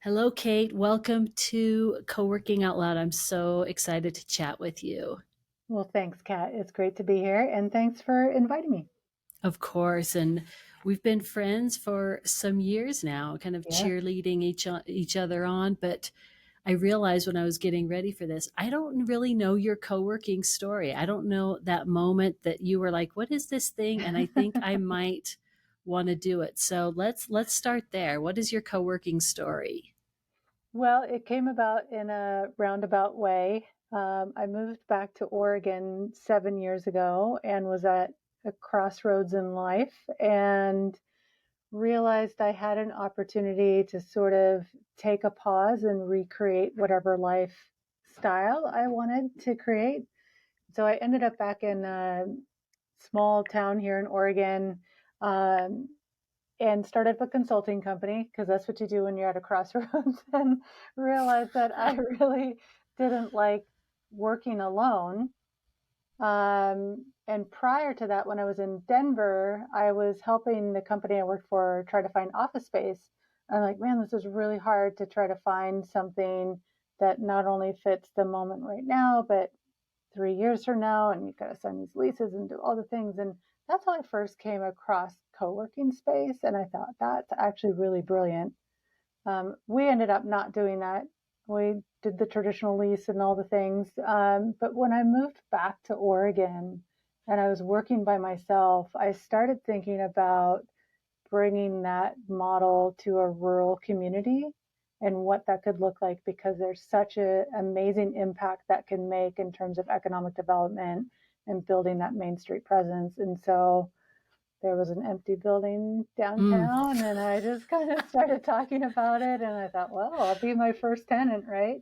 Hello, Kate. Welcome to Coworking Out Loud. I'm so excited to chat with you. Well, thanks, Kat. It's great to be here, and thanks for inviting me. Of course, and we've been friends for some years now, kind of Yeah. cheerleading each other on. But I realized when I was getting ready for this, I don't really know your co-working story. I don't know that moment that you were like, "What is this thing?" And I think I might want to do it. So let's start there. What is your co-working story? Well, it came about in a roundabout way. I moved back to Oregon 7 years ago and was at a crossroads in life and realized I had an opportunity to sort of take a pause and recreate whatever lifestyle I wanted to create. So I ended up back in a small town here in Oregon. Um, and started a consulting company because that's what you do when you're at a crossroads and realized that I really didn't like working alone. And prior to that, when I was in Denver, I was helping the company I worked for try to find office space. I'm like, man, this is really hard to try to find something that not only fits the moment right now, but 3 years from now, and you've got to sign these leases and do all the things. And that's how I first came across co-working space. And I thought that's actually really brilliant. We ended up not doing that. We did the traditional lease and all the things. But when I moved back to Oregon and I was working by myself, I started thinking about bringing that model to a rural community and what that could look like because there's such an amazing impact that can make in terms of economic development and building that Main Street presence. And so there was an empty building Mm. downtown, and I just kind of started talking about it. And I thought, well, I'll be my first tenant, right?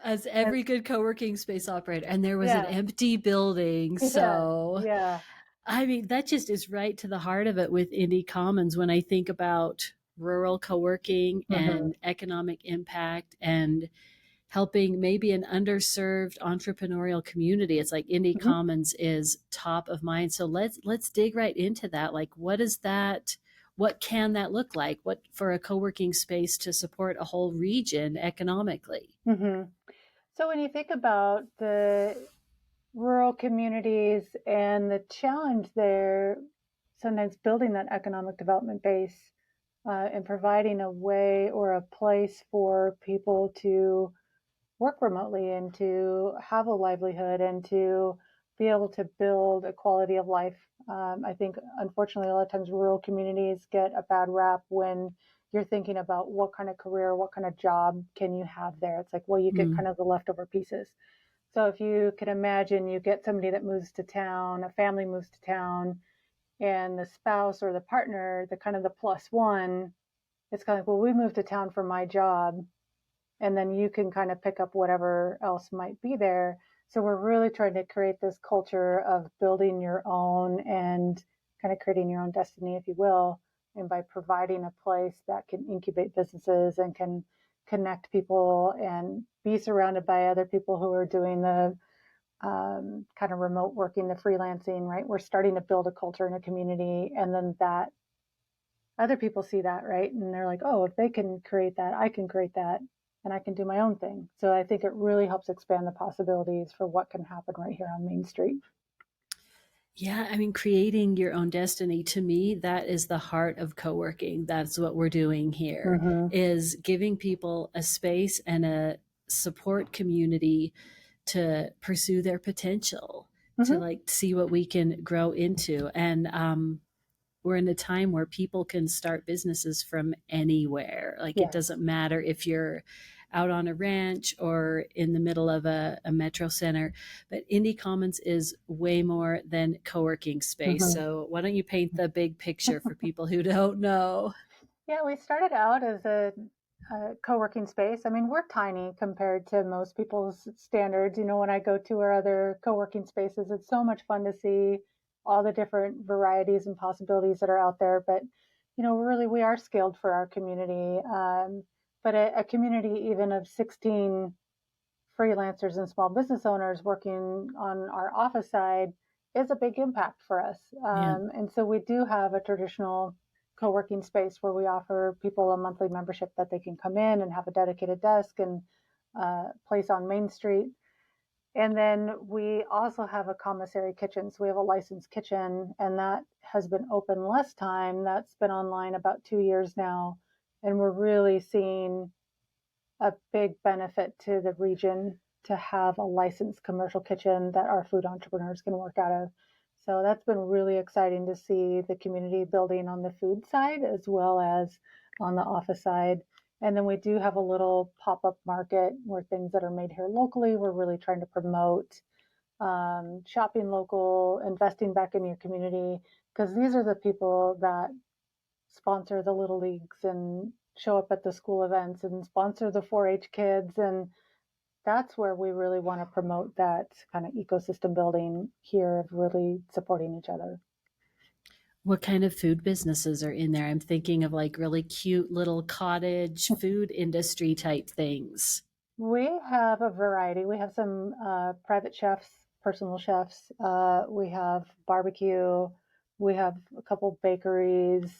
As And every good co-working space operator, and there was an yeah, empty building. yeah, So yeah. I mean, that just is right to the heart of it with Indy Commons when I think about rural co-working Mm-hmm. and economic impact and helping maybe an underserved entrepreneurial community. It's like Indy Mm-hmm. Commons is top of mind. So let's dig right into that. Like, what is that? What can that look like? What for a co-working space to support a whole region economically? Mm-hmm. So when you think about the rural communities and the challenge there, sometimes building that economic development base and providing a way or a place for people to work remotely and to have a livelihood and to be able to build a quality of life. I think, unfortunately, a lot of times rural communities get a bad rap when you're thinking about what kind of career, what kind of job can you have there. It's like, well, you get Mm, kind of the leftover pieces. So if you can imagine, you get somebody that moves to town, a family moves to town, and the spouse or the partner, the kind of the plus one, it's kind of like, well, we moved to town for my job, and then you can kind of pick up whatever else might be there. So we're really trying to create this culture of building your own and kind of creating your own destiny, if you will, and by providing a place that can incubate businesses and can connect people and be surrounded by other people who are doing the kind of remote working, the freelancing, right? We're starting to build a culture in a community, and then that other people see that, right? And they're like, oh, if they can create that, I can create that, and I can do my own thing. So I think it really helps expand the possibilities for what can happen right here on Main Street. yeah, I mean, creating your own destiny to me, that is the heart of co-working. That's what we're doing here Mm-hmm. is giving people a space and a support community to pursue their potential, to Mm-hmm. like see what we can grow into. And we're in a time where people can start businesses from anywhere. Like it Yes. doesn't matter if you're out on a ranch or in the middle of a metro center. But Indy Commons is way more than co-working space. Mm-hmm. So why don't you paint the big picture for people who don't know? Yeah, we started out as a co-working space. I mean, we're tiny compared to most people's standards. You know, when I go to our other co-working spaces, it's so much fun to see all the different varieties and possibilities that are out there. But, you know, really, we are scaled for our community. But a community even of 16 freelancers and small business owners working on our office side is a big impact for us. Yeah. And so we do have a traditional co-working space where we offer people a monthly membership that they can come in and have a dedicated desk and place on Main Street. And then we also have a commissary kitchen. So we have a licensed kitchen, and that has been open less time. That's been online about 2 years now. And we're really seeing a big benefit to the region to have a licensed commercial kitchen that our food entrepreneurs can work out of. So that's been really exciting to see the community building on the food side as well as on the office side. And then we do have a little pop-up market where things that are made here locally, we're really trying to promote shopping local, investing back in your community, because these are the people that sponsor the little leagues and show up at the school events and sponsor the 4-H kids. And that's where we really want to promote that kind of ecosystem building here of really supporting each other. What kind of food businesses are in there? I'm thinking of like really cute little cottage food industry type things. We have a variety. We have some private chefs, personal chefs. We have barbecue. We have a couple bakeries.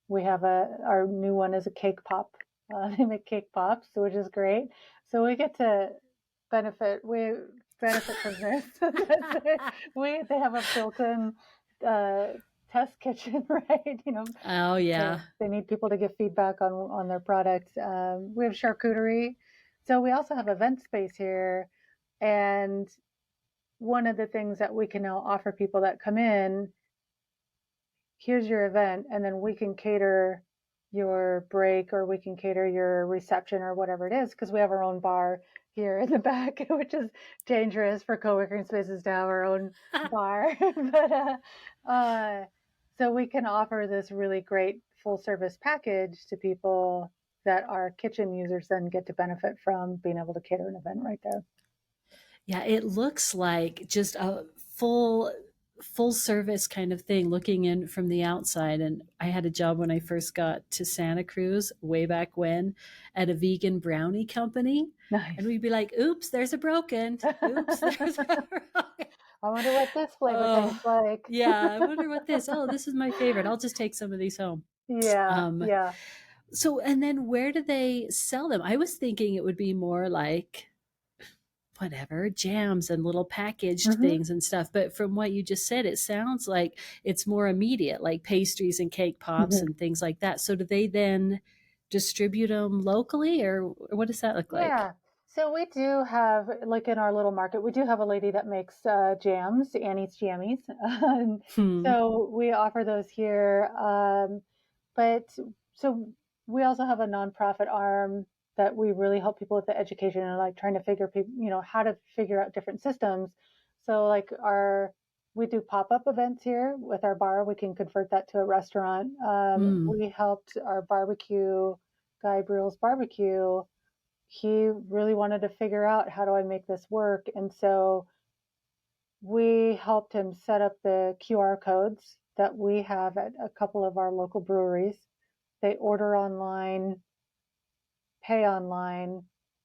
We have our new one is a cake pop. They make cake pops, which is great. So we get to benefit. We benefit from this. They have a built-in test kitchen, right? Oh, yeah. They need people to give feedback on their products. We have charcuterie. So we also have event space here, and one of the things that we can now offer people that come in, here's your event, and then we can cater your break or we can cater your reception or whatever it is, because we have our own bar here in the back, which is dangerous for co-working spaces to have our own bar. But so we can offer this really great full service package to people that our kitchen users then get to benefit from being able to cater an event right there. Yeah, it looks like just a full service kind of thing looking in from the outside. And I had a job when I first got to Santa Cruz way back when at a vegan brownie company. Nice. And we'd be like, oops, there's a broken. Oops, there's a broken. I wonder what this flavor Oh, tastes like. yeah. I wonder what this. Oh, this is my favorite. I'll just take some of these home. Yeah, Um, yeah. so, and then where do they sell them? I was thinking it would be more like whatever jams and little packaged Mm-hmm. things and stuff, but from what you just said it sounds like it's more immediate, like pastries and cake pops Mm-hmm. and things like that. So do they then distribute them locally, or what does that look like? Yeah. So we do have, like in our little market, we do have a lady that makes jams, Annie's Jammies. And Hmm. so we offer those here. But so we also have a nonprofit arm that we really help people with the education and like trying to figure people, how to figure out different systems. So like we do pop-up events here with our bar. We can convert that to a restaurant. Mm. We helped our barbecue guy, Brill's Barbecue. He really wanted to figure out, how do I make this work? And so we helped him set up the QR codes that we have at a couple of our local breweries. They order online, pay online.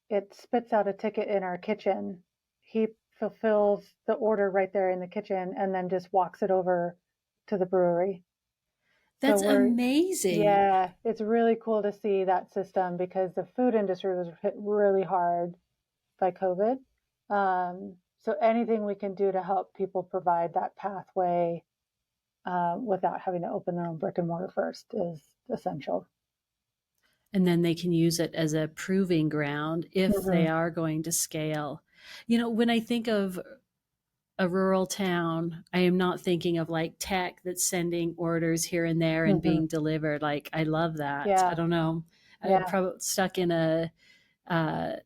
It spits out a ticket in our kitchen. He fulfills the order right there in the kitchen and then just walks it over to the brewery. So That's amazing. yeah, it's really cool to see that system because the food industry was hit really hard by COVID. So anything we can do to help people provide that pathway without having to open their own brick and mortar first is essential. And then they can use it as a proving ground if they Mm-hmm. are going to scale. When I think of a rural town, I am not thinking of like tech that's sending orders here and there and Mm-hmm. being delivered. Like, I love that. I Yeah, don't know. I'm yeah, probably stuck in a uh,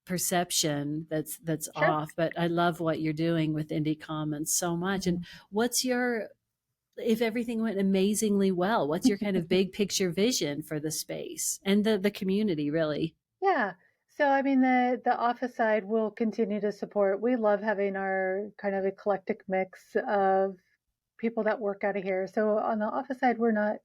perception that's sure. off, but I love what you're doing with Indy Commons so much. And Mhm. what's your, if everything went amazingly well, what's your kind of big picture vision for the space and the community, really? Yeah. So I mean the office side will continue to support. We love having our kind of eclectic mix of people that work out of here. So on the office side, we're not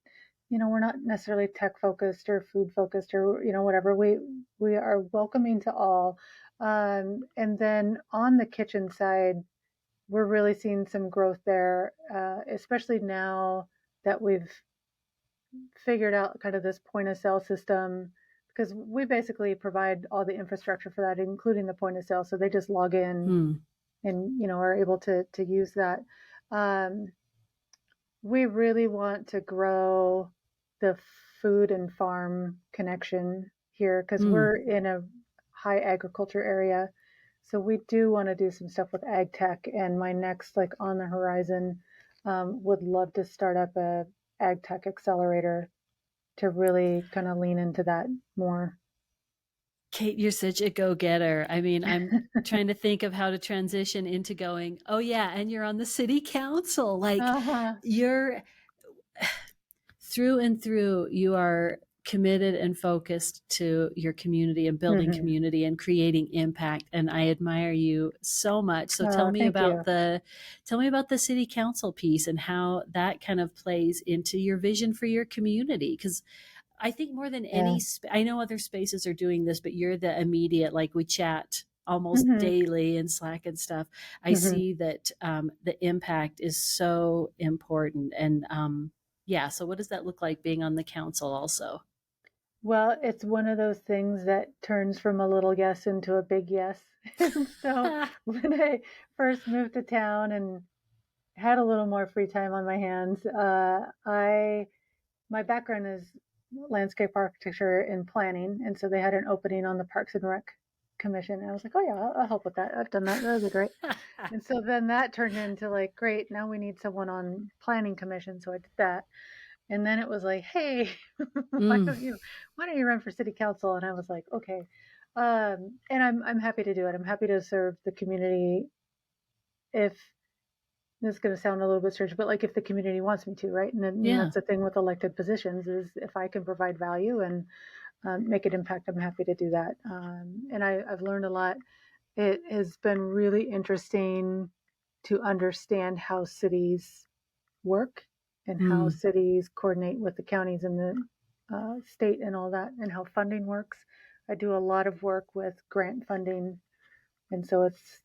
necessarily tech focused or food focused or whatever. We are welcoming to all. And then on the kitchen side, we're really seeing some growth there, especially now. that we've figured out kind of this point of sale system because we basically provide all the infrastructure for that, including the point of sale. So they just log in Hmm. and are able to use that. Um, we really want to grow the food and farm connection here because Hmm. we're in a high agriculture area. So we do want to do some stuff with ag tech, and my next like on the horizon would love to start up a ag tech accelerator to really kind of lean into that more. Kate, you're such a go-getter. I mean, I'm trying to think of how to transition into going, oh yeah, and you're on the city council. Like Uh-huh. you're through and through, you are committed and focused to your community and building Hmm. community and creating impact. And I admire you so much. So Thank you. tell me about the city council piece and how that kind of plays into your vision for your community. Because I think more than Yeah. any, I know other spaces are doing this, but you're the immediate, like we chat almost Hmm. daily in Slack and stuff. I Hmm. see that the impact is so important. And yeah, so what does that look like being on the council also? Well, it's one of those things that turns from a little yes into a big yes. And so when I first moved to town and had a little more free time on my hands, I my background is landscape architecture and planning, and so they had an opening on the Parks and Rec Commission. And I was like, oh yeah, I'll help with that. I've done that. That would be great. And so then that turned into like, great, now we need someone on planning commission. So I did that. And then it was like, hey, why Mm, don't you run for city council? And I was like, okay. And I'm happy to do it. I'm happy to serve the community if this is going to sound a little bit strange, but like if the community wants me to, right? And then yeah. that's the thing with elected positions is if I can provide value and make an impact, I'm happy to do that. And I've learned a lot. It has been really interesting to understand how cities work and how Mm, cities coordinate with the counties and the state and all that, and how funding works. I do a lot of work with grant funding, and so it's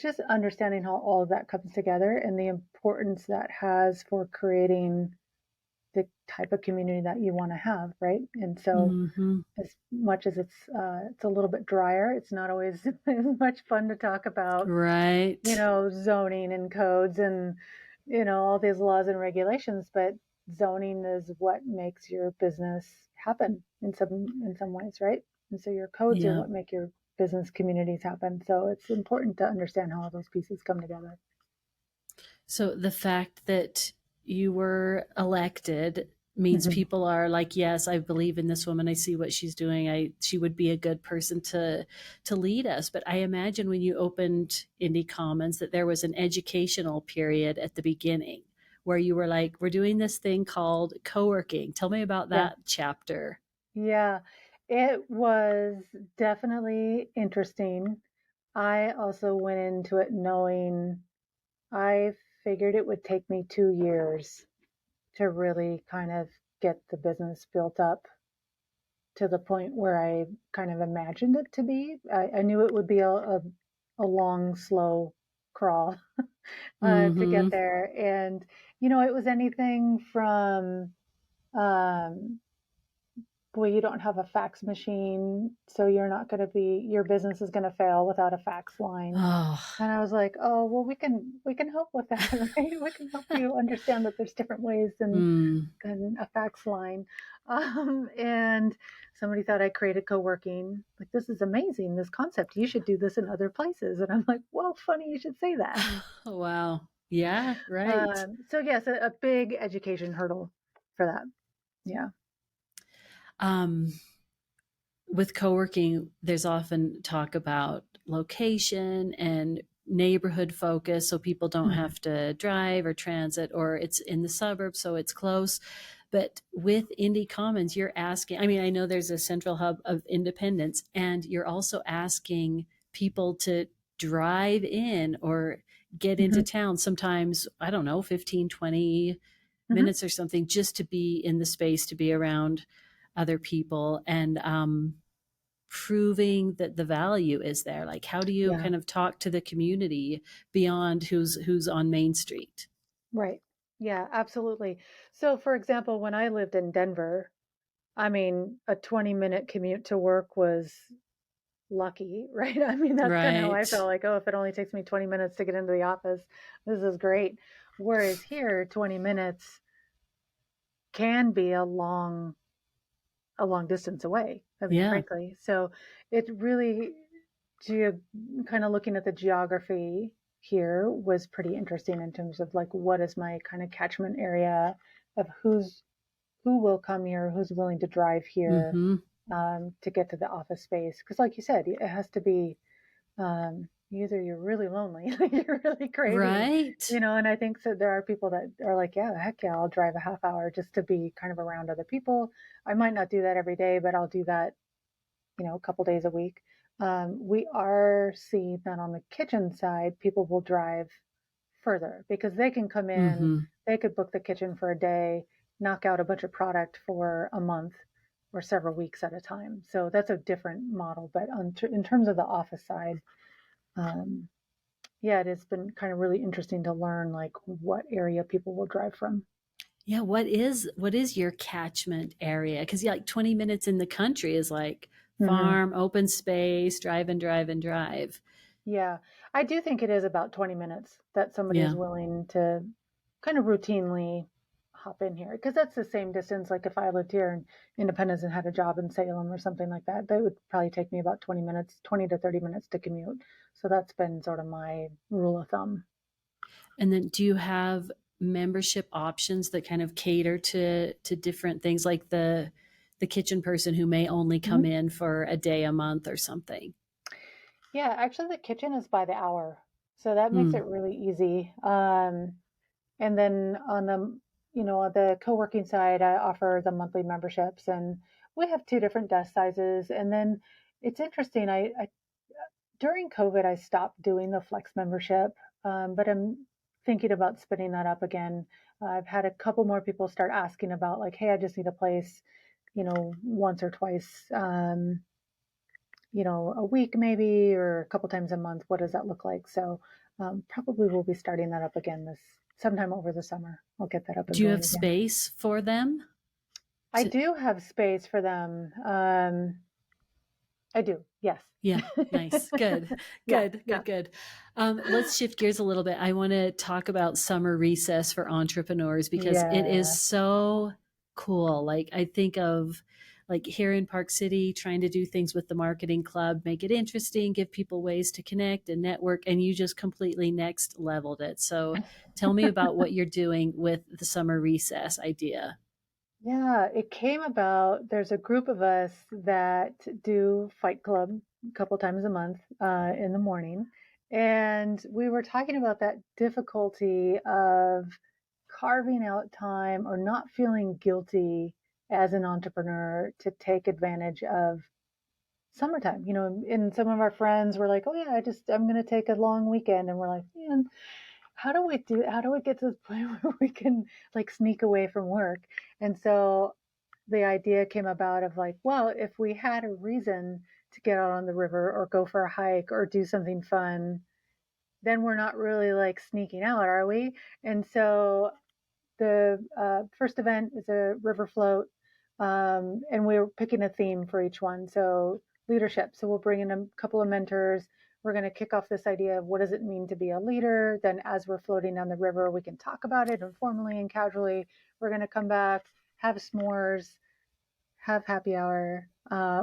just understanding how all of that comes together and the importance that has for creating the type of community that you want to have, right? And so, hmm. as much as it's a little bit drier, it's not always as much fun to talk about, Right. zoning and codes and all these laws and regulations. But zoning is what makes your business happen in some ways, right? And so your codes are Yeah. what make your business communities happen. So it's important to understand how all those pieces come together. So the fact that you were elected means Hmm. people are like, yes, I believe in this woman. I see what she's doing. She would be a good person to lead us. But I imagine when you opened Indy Commons that there was an educational period at the beginning where you were like, we're doing this thing called co-working. Tell me about Yeah. that chapter. Yeah. It was definitely interesting. I also went into it knowing I figured it would take me 2 years to really kind of get the business built up to the point where I kind of imagined it to be. I knew it would be a long, slow crawl to get Mm-hmm. there. And, it was anything from, um, well, you don't have a fax machine, so your business is going to fail without a fax line. Oh. And I was like, oh, well, we can help with that, right? We can help you understand that there's different ways Mm. than a fax line. And somebody thought I created co-working. Like, this is amazing, this concept. You should do this in other places. And I'm like, well, funny you should say that. Wow. Yeah, right. So yes, a big education hurdle for that. Yeah. Um, with co-working, there's often talk about location and neighborhood focus, so people don't Mhm. have to drive or transit, or it's in the suburbs so it's close. But with Indy Commons, you're asking, I mean, I know there's a central hub of independence, and you're also asking people to drive in or get into Mhm. town sometimes, I don't know, 15, 20 Mhm. minutes or something, just to be in the space, to be around other people. And proving that the value is there. Like, how do you Yeah. kind of talk to the community beyond who's on Main Street? Right. Yeah, absolutely. So, for example, when I lived in Denver, I mean, a 20-minute commute to work was lucky, right? I mean, that's kind of how I Right. felt like, oh, if it only takes me 20 minutes to get into the office, this is great. Whereas here, 20 minutes can be a long distance away. I mean, Yeah. frankly. So it really ge kind of looking at the geography here was pretty interesting in terms of like what is my kind of catchment area of who will come here, who's willing to drive here Mm-hmm. to get to the office space. Because, like you said, it has to be either you're really lonely, like you're really craving, Right. and I think so there are people that are like, yeah, heck yeah, I'll drive a half hour just to be kind of around other people. I might not do that every day, but I'll do that, a couple days a week. We are seeing that on the kitchen side, people will drive further because they can come in, Mm-hmm. they could book the kitchen for a day, knock out a bunch of product for a month or several weeks at a time. So that's a different model. But in terms of the office side, um, yeah, it has been kind of really interesting to learn like what area people will drive from. Yeah, what is your catchment area? Because yeah, like 20 minutes in the country is like Hmm. farm, open space, drive and drive and drive. Yeah, I do think it is about 20 minutes that somebody is Yeah. willing to kind of routinely hop in here because that's the same distance. Like if I lived here in Independence and had a job in Salem or something like that, that would probably take me about 20 minutes, 20 to 30 minutes to commute. So that's been sort of my rule of thumb. And then do you have membership options that kind of cater to different things like the kitchen person who may only come Mhm. in for a day a month or something? Yeah, actually, the kitchen is by the hour. So that makes Mm, it really easy. And then on the co-working side, I offer the monthly memberships and we have two different desk sizes. And then it's interesting. I during COVID, I stopped doing the flex membership, but I'm thinking about spinning that up again. I've had a couple more people start asking about like, hey, I just need a place, once or twice, a week maybe, or a couple times a month. What does that look like? So probably we'll be starting that up again this sometime over the summer. I'll get that up and do you going have again. space for them? I do have space for them. I do. Yes. Yeah, nice. Good. Yeah. Good, Yeah. good, good. Let's shift gears a little bit. I want to talk about summer recess for entrepreneurs because it is Yeah. so cool. Like I think of like here in Park City trying to do things with the marketing club, make it interesting, give people ways to connect and network, and you just completely next leveled it. So tell me about what you're doing with the summer recess idea. Yeah, it came about. There's a group of us that do Fight Club a couple times a month in the morning. And we were talking about that difficulty of carving out time or not feeling guilty as an entrepreneur to take advantage of summertime. And some of our friends were like, oh, yeah, I'm going to take a long weekend. And we're like, man, how do we get to the point where we can like sneak away from work? And so the idea came about of like, well, if we had a reason to get out on the river or go for a hike or do something fun, then we're not really like sneaking out, are we? And so the first event is a river float, and we're picking a theme for each one. So leadership. So we'll bring in a couple of mentors. We're going to kick off this idea of what does it mean to be a leader. Then, as we're floating down the river, we can talk about it informally and casually. We're going to come back, have s'mores, have happy hour.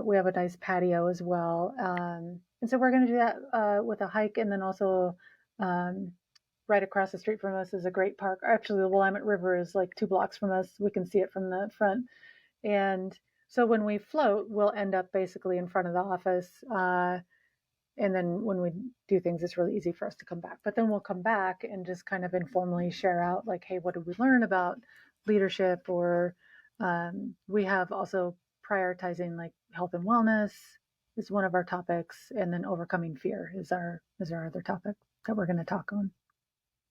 We have a nice patio as well. And so we're going to do that with a hike. And then also um, right across the street from us is a great park. Actually, the Willamette River is like 2 blocks from us. We can see it from the front. And so when we float, we'll end up basically in front of the office. And then when we do things, it's really easy for us to come back. But then we'll come back and just kind of informally share out, like, hey, what did we learn about leadership? Or we have also prioritizing like health and wellness is one of our topics, and then overcoming fear is our other topic that we're going to talk on.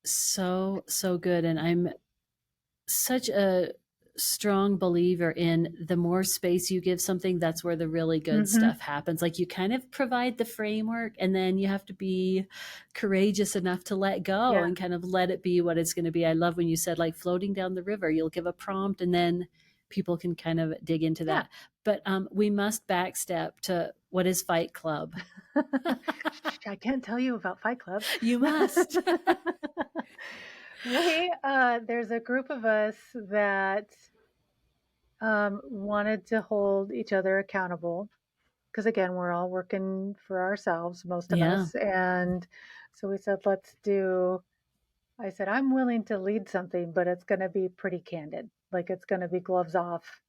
So, so good. And I'm such a strong believer in the more space you give something, that's where the really good Mm-hmm. stuff happens. Like you kind of provide the framework and then you have to be courageous enough to let go Yeah. and kind of let it be what it's going to be. I love when you said like floating down the river, you'll give a prompt and then people can kind of dig into Yeah. that. But we must backstep to what is Fight Club? Shh, I can't tell you about Fight Club. You must. There's a group of us that wanted to hold each other accountable because, again, we're all working for ourselves, most of Yeah. us. And so we said, I said, I'm willing to lead something, but it's going to be pretty candid. Like it's going to be gloves off,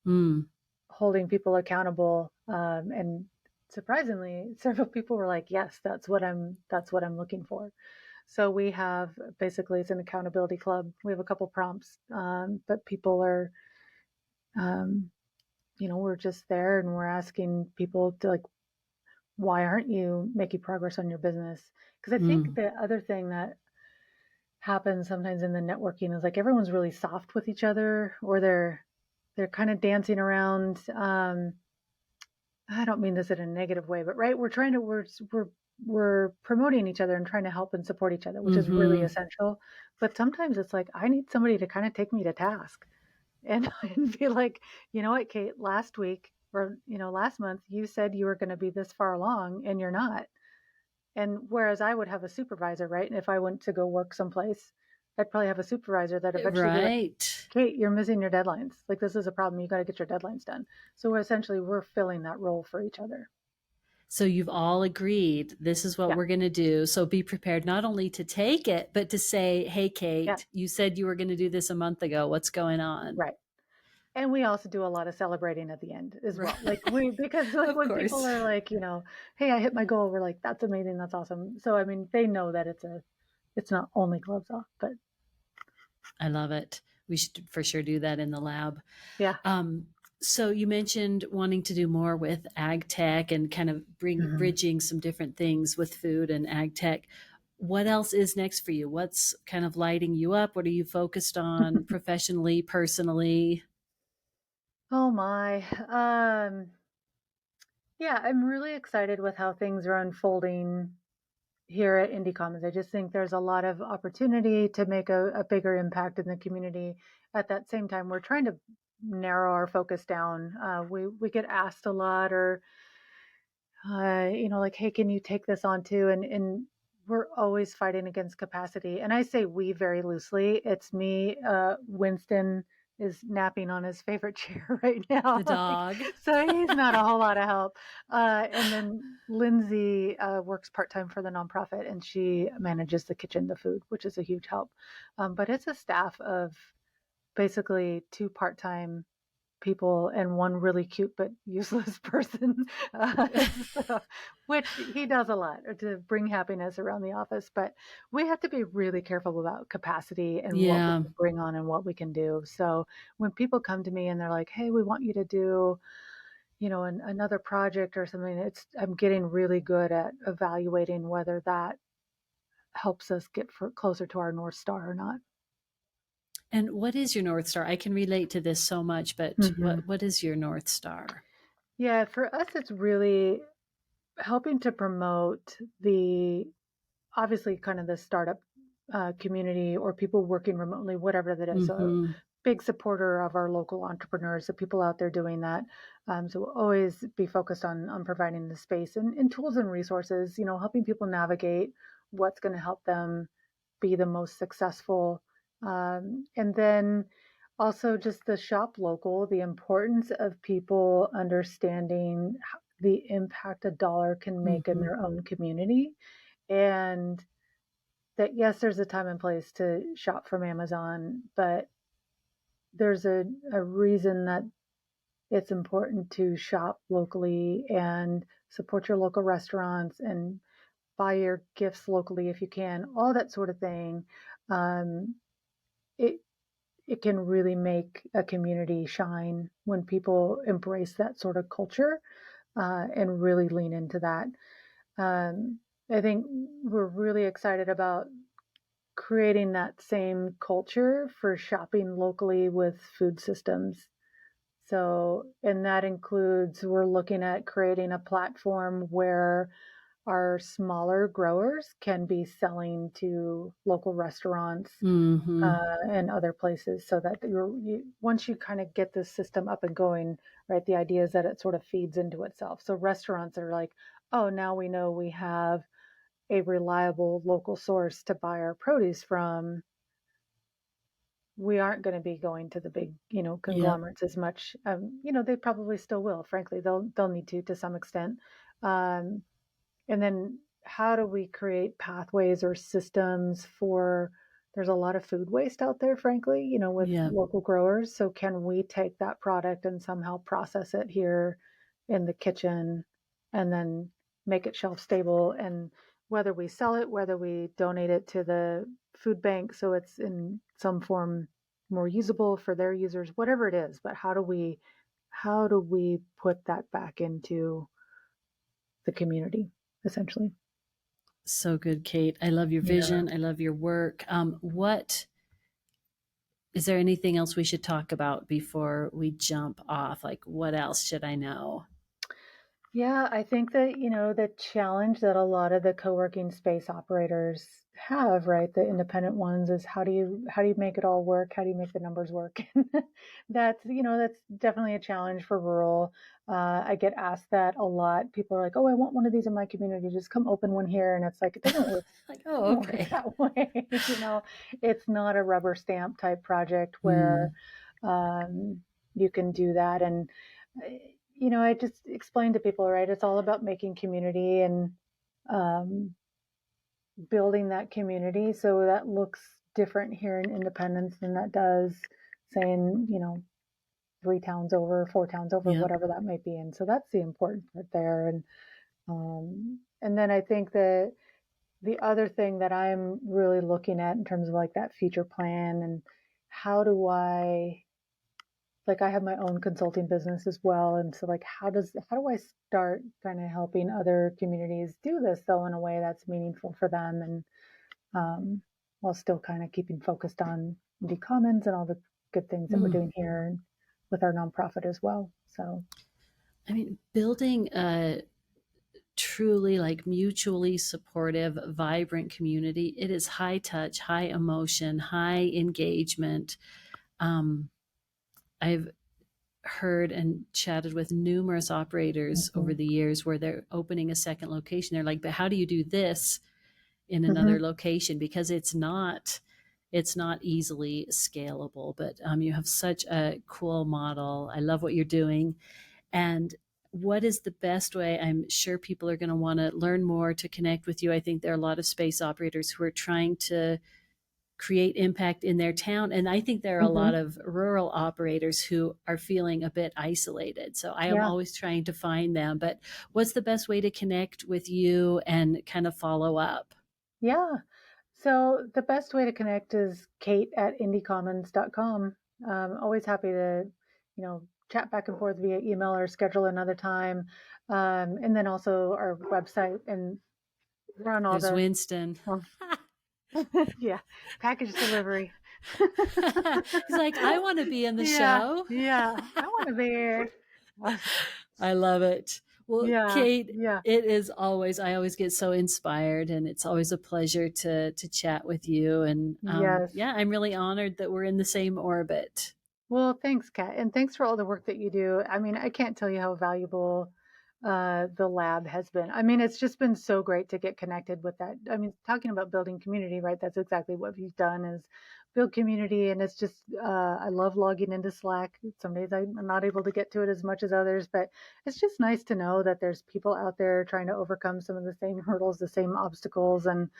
Mm. holding people accountable. And surprisingly, several people were like, yes, that's what I'm looking for. So we have basically it's an accountability club. We have a couple prompts, but people are, um, we're just there and we're asking people to like, why aren't you making progress on your business? Because I think Mm. the other thing that happens sometimes in the networking is like everyone's really soft with each other, or they're kind of dancing around. I don't mean this in a negative way, but right, we're promoting each other and trying to help and support each other, which is really Mm-hmm. essential. But sometimes it's like I need somebody to kind of take me to task and, and be like, you know what, Kate, last week or last month you said you were going to be this far along and you're not. And whereas I would have a supervisor, right? And if I went to go work someplace, I'd probably have a supervisor that eventually be like, Right. Kate, you're missing your deadlines. Like this is a problem. You got to get your deadlines done. So we're filling that role for each other. So you've all agreed this is what Yeah. we're going to do. So be prepared not only to take it, but to say, hey, Yeah. Kate, you said you were going to do this a month ago. What's going on? Right. And we also do a lot of celebrating at the end as Right. well. Because like Of when people course. are like, hey, I hit my goal, we're like, that's amazing, that's awesome. So I mean, they know that it's not only gloves off, but I love it. We should for sure do that in the lab. yeah. Um, so you mentioned wanting to do more with ag tech and kind of Mhm. bridging some different things with food and ag tech. What else is next for you? What's kind of lighting you up? What are you focused on professionally, personally? Oh my. Yeah, I'm really excited with how things are unfolding here at Indy Commons. I just think there's a lot of opportunity to make a bigger impact in the community. At that same time, we're trying to narrow our focus down. We get asked a lot, or like, hey, can you take this on too? And we're always fighting against capacity. And I say we very loosely. It's me. Winston is napping on his favorite chair right now, The dog. so he's not a whole lot of help. And then Lindsay works part time for the nonprofit, and she manages the kitchen, the food, which is a huge help. But it's a staff of basically two part time people and one really cute but useless person, uh, so, which he does a lot to bring happiness around the office. But we have to be really careful about capacity and what we Yeah. can bring on and what we can do. So when people come to me and they're like, "Hey, we want you to do." Another project or something. I'm getting really good at evaluating whether that helps us get closer to our North Star or not. And what is your North Star? I can relate to this so much, but Hmm. what is your North Star? Yeah, for us, it's really helping to promote the obviously kind of the startup community or people working remotely, whatever that is. So, Mm-hmm. big supporter of our local entrepreneurs, the people out there doing that. So, we'll always be focused on providing the space and tools and resources, helping people navigate what's going to help them be the most successful. And then also just the shop local, the importance of people understanding the impact a dollar can make in Mm-hmm. their own community. And that, yes, there's a time and place to shop from Amazon, but there's a reason that it's important to shop locally and support your local restaurants and buy your gifts locally if you can, all that sort of thing. Um, it it can really make a community shine when people embrace that sort of culture and really lean into that. Um, I think we're really excited about creating that same culture for shopping locally with food systems. So, and that includes we're looking at creating a platform where our smaller growers can be selling to local restaurants Mm-hmm. and other places so that once you kind of get this system up and going, right, the idea is that it sort of feeds into itself. So restaurants are like, oh, now we know we have a reliable local source to buy our produce from. We aren't going to be going to the big, Yep. conglomerates as much. They probably still will. Frankly, they'll need to some extent. Um, and then how do we create pathways or systems for? There's a lot of food waste out there, frankly, with Yep. local growers. So can we take that product and somehow process it here in the kitchen and then make it shelf stable? And whether we sell it, whether we donate it to the food bank so it's in some form more usable for their users, whatever it is, but how do we put that back into the community, essentially? So good, Kate. I love your Yeah. vision. I love your work. What is there anything else we should talk about before we jump off? Like, what else should I know? Yeah, I think that, the challenge that a lot of the co-working space operators have, right, the independent ones, is how do you make it all work? How do you make the numbers work? That's definitely a challenge for rural. I get asked that a lot. People are like, "Oh, I want one of these in my community. Just come open one here." And it's like it doesn't work. Like, It oh, doesn't work okay. that way. It's not a rubber stamp type project where Mm, um, you can do that. And I just explain to people, right? It's all about making community and um, building that community. So that looks different here in Independence than that does, say, in, 3 towns over, 4 towns over, yep. whatever that might be. And so that's the important part there. And then I think that the other thing that I'm really looking at in terms of like that future plan and how do I like I have my own consulting business as well. And so like how do I start kind of helping other communities do this though in a way that's meaningful for them and while still kind of keeping focused on Indy Commons and all the good things that we're Mm. doing here with our nonprofit as well. So I mean, building a truly like mutually supportive, vibrant community, it is high touch, high emotion, high engagement. Um, I've heard and chatted with numerous operators over mhm. the years where they're opening a second location. They're like, but how do you do this in another Mhm. location? Because it's not easily scalable. But you have such a cool model. I love what you're doing. And what is the best way? I'm sure people are going to want to learn more to connect with you. I think there are a lot of space operators who are trying to create impact in their town. And I think there are a lot Mhm. of rural operators who are feeling a bit isolated. So I am Yeah. always trying to find them. But what's the best way to connect with you and kind of follow up? Yeah. So the best way to connect is kate@indycommons.com. Always happy to, chat back and forth via email or schedule another time. And then also our website and run all There's the, Winston. well, yeah, package delivery. He's like, I want to be in the Yeah, show. yeah. I want to be here. I love it. Well, Yeah, Kate, yeah. I always get so inspired, and it's always a pleasure to chat with you. And Yes. yeah, I'm really honored that we're in the same orbit. Well, thanks, Kat, and thanks for all the work that you do. I mean, I can't tell you how valuable the lab has been. I mean, it's just been so great to get connected with that. I mean, talking about building community, right? That's exactly what we've done is build community, and it's just I love logging into Slack. Some days I'm not able to get to it as much as others, but it's just nice to know that there's people out there trying to overcome some of the same hurdles, the same obstacles, and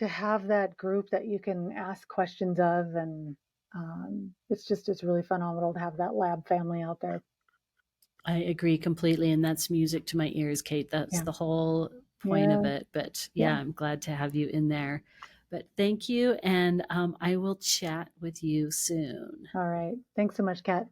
to have that group that you can ask questions of and it's really phenomenal to have that lab family out there. I agree completely, and that's music to my ears, Kate. That's Yeah. the whole point of Yeah. it. But Yeah. yeah, I'm glad to have you in there. But thank you, and I will chat with you soon. All right. Thanks so much, Kat.